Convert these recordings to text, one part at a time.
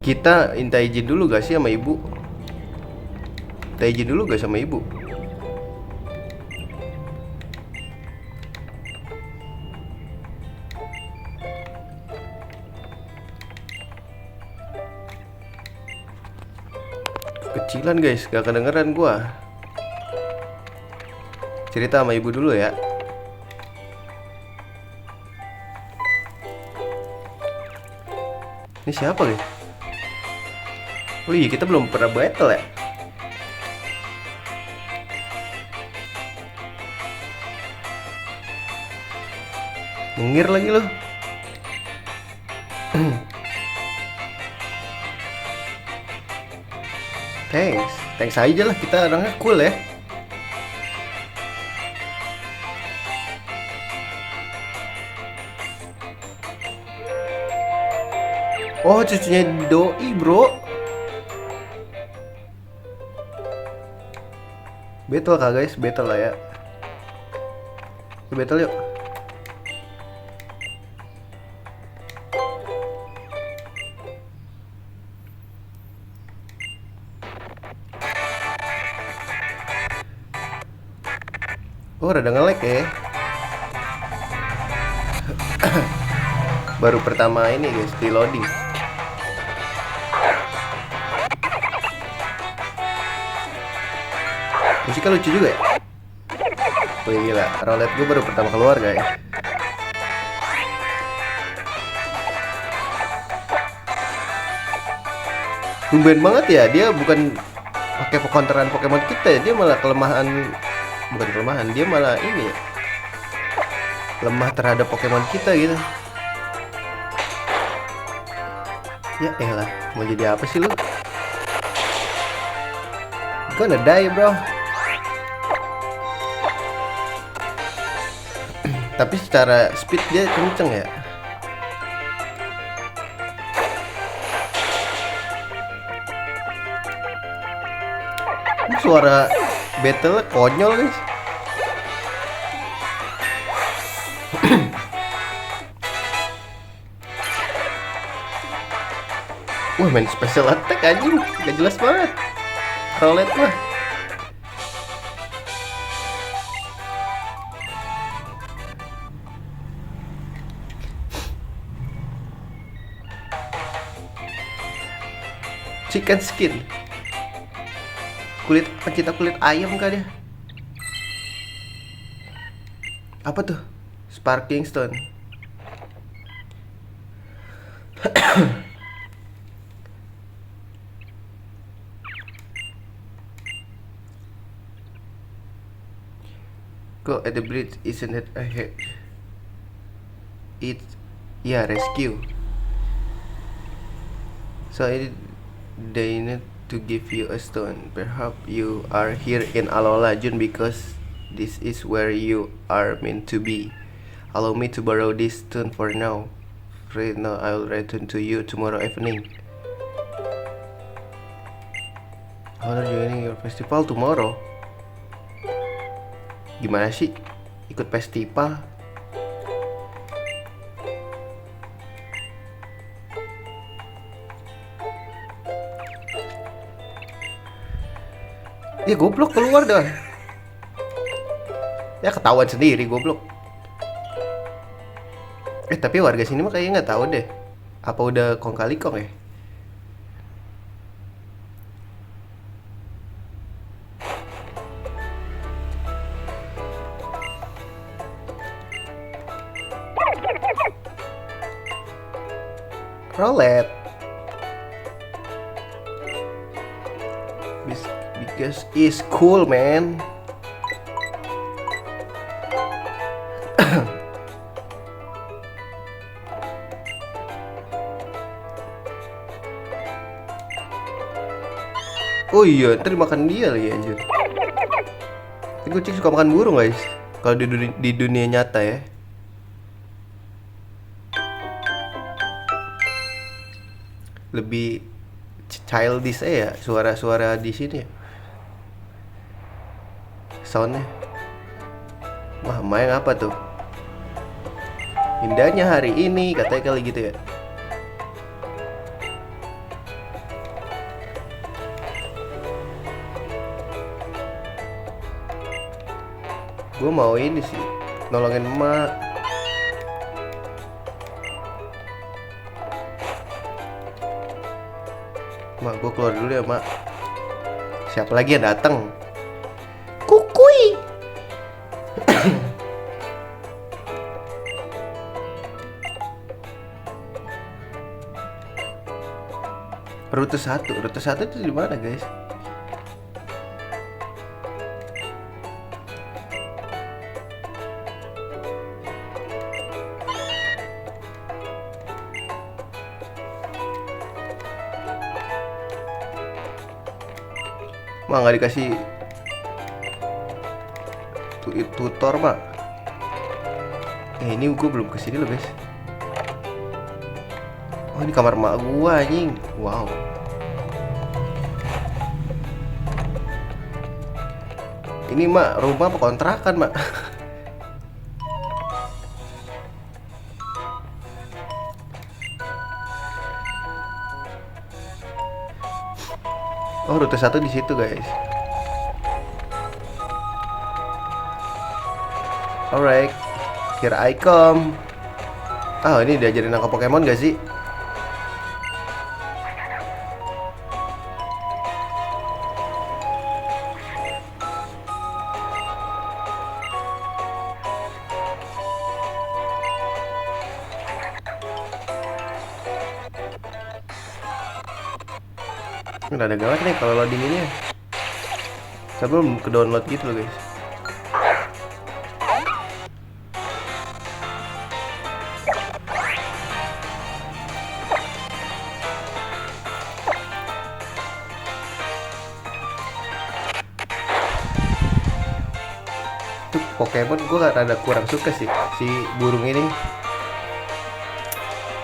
Kita minta izin dulu gak sih sama ibu? Minta izin dulu gak sama ibu? Kecilan guys, gak kedengeran gua. Cerita sama ibu dulu ya. Ini siapa guys? Oh iya, kita belum pernah battle ya. Nyengir lagi loh. Thanks aja lah, kita orangnya cool ya. Oh, cucunya doi bro. Battle kah guys? Battle lah ya. Battle yuk. Oh, rada nge-lag ya. Baru pertama ini guys, reloading. Musiknya lucu juga ya. Wih gila, roulette gue baru pertama keluar guys. Tumben banget ya, dia bukan pakai counteran Pokemon kita ya, dia malah bukan kelemahan, dia malah ini ya, lemah terhadap Pokemon kita gitu. Ya elah, mau jadi apa sih lu? Gonna die bro. Tapi secara speed dia kenceng ya. Suara battle konyol guys. Wah, main special attack anjing, gak jelas banget. Roulette mah. Chicken skin. Pencinta kulit ayam kah dia? Apa tuh? Sparking Stone. Go at the bridge, isn't it ahead? It's rescue. So they need to give you a stone. Perhaps you are here in Alola June because this is where you are meant to be. Allow me to borrow this stone for now. Right now, I will return to you tomorrow evening. Honor joining your festival tomorrow. Gimana sih? Ikut festival? Ya goblok, keluar dah. Ya ketahuan sendiri goblok. Tapi warga sini mah kayaknya nggak tahu deh. Apa udah kong kali kong ya? Roulette. Because it's cool, man. Oh iya, ntar makan dia lagi anjir. Ini kucing suka makan burung guys. Kalau di dunia nyata ya. Lebih childish ya suara-suara di sini ya. Soundnya. Wah, main apa tuh? Indahnya hari ini katanya kali gitu ya. Gue mau ini sih, nolongin emak. Mak, gue keluar dulu ya, Mak. Siapa lagi yang datang? Kukui. Rute 1 itu di mana, guys? Mak, nggak dikasih tutor, Mak. Ini gue belum kesini loh, guys. Oh, ini kamar mak gua, anjing. Wow. Ini, Mak, rumah apa kontrakan, Mak? Oh, rute 1 di situ, guys. Alright, here I come. Ah, ini diajarin nangkap Pokemon gak sih? Nggak ada gawat nih kalau loading ini ya. Saya belum ke download gitu loh, guys. Tuh Pokemon gue rada kurang suka sih si burung ini.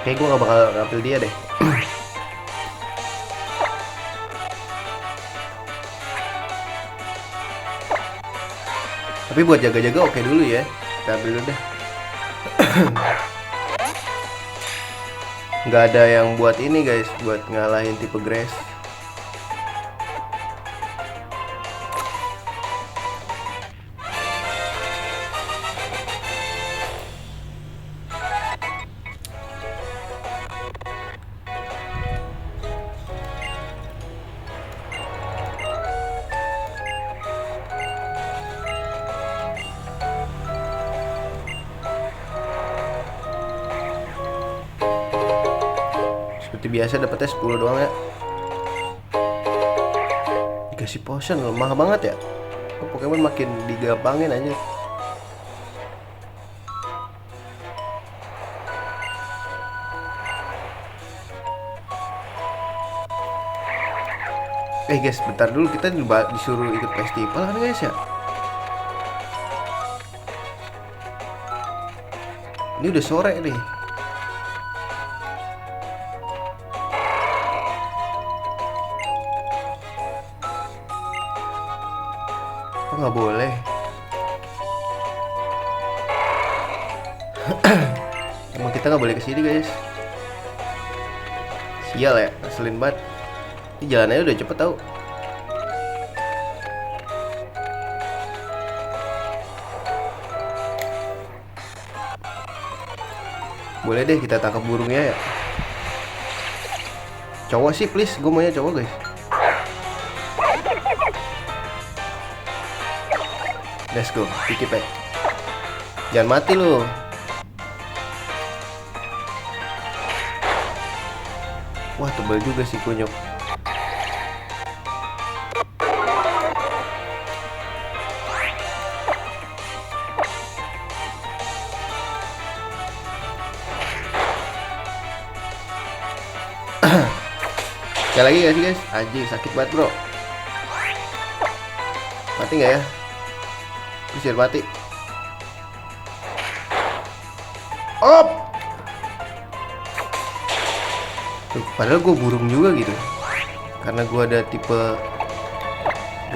Kayak gue gak bakal ngambil dia deh. Tapi buat jaga-jaga oke dulu ya. Kita ambil dulu deh. Nggak ada yang buat ini, guys, buat ngalahin tipe grass. Seperti biasa dapetnya 10 doang ya. Dikasih potion lemah banget ya. Pokemon makin digampangin aja. Guys, bentar dulu, kita disuruh ikut festival kan, guys ya. Ini udah sore nih. Kok nggak boleh? Emang kita nggak boleh kesini, guys. Sial ya, ngeselin banget. Ini jalannya udah cepet tau. Boleh deh kita tangkap burungnya ya. Cowok sih please, gue maunya cowok, guys. Let's go, Piki Pack. Jangan mati lu. Wah, tebal juga sih kunyuk. Sekali lagi gak sih, guys? Anjing, sakit banget, bro. Mati gak ya? Bisa mati. Op! Tuh, padahal gue burung juga gitu. Karena gue ada tipe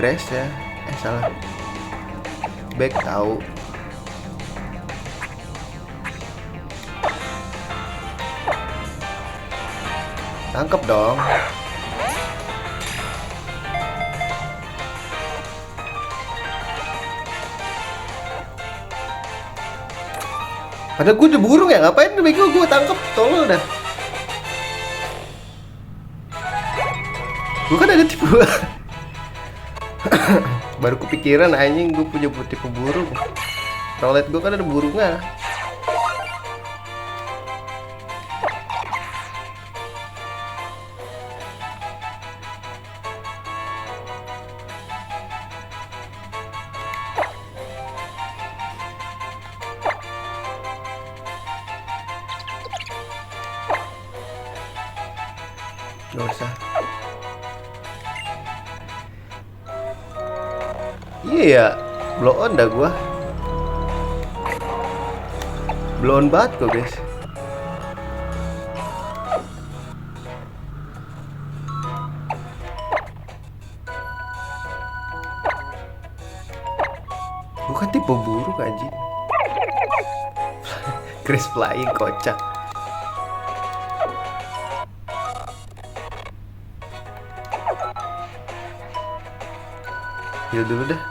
grass ya. Salah. Back tahu. Tangkap dong. Padahal gue udah burung ya, ngapain bego gue tangkep, tolol dah. Gue kan ada tipe baru kepikiran anjing gue punya tipe burung. Toilet gue kan ada burungnya. Gak usah. Iya ya, blow on dah gua. Blow on banget kok guys. Bukan tipe buruk anjing. Chris flying kocak. Heal dulu dah.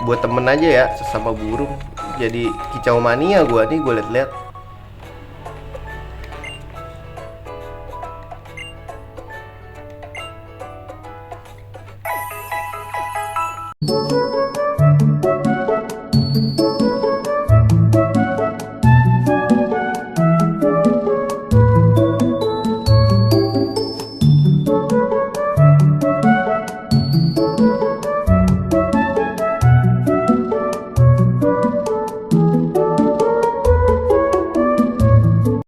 Buat temen aja ya, sesama burung. Jadi kicau mania gua nih, gue liat-liat.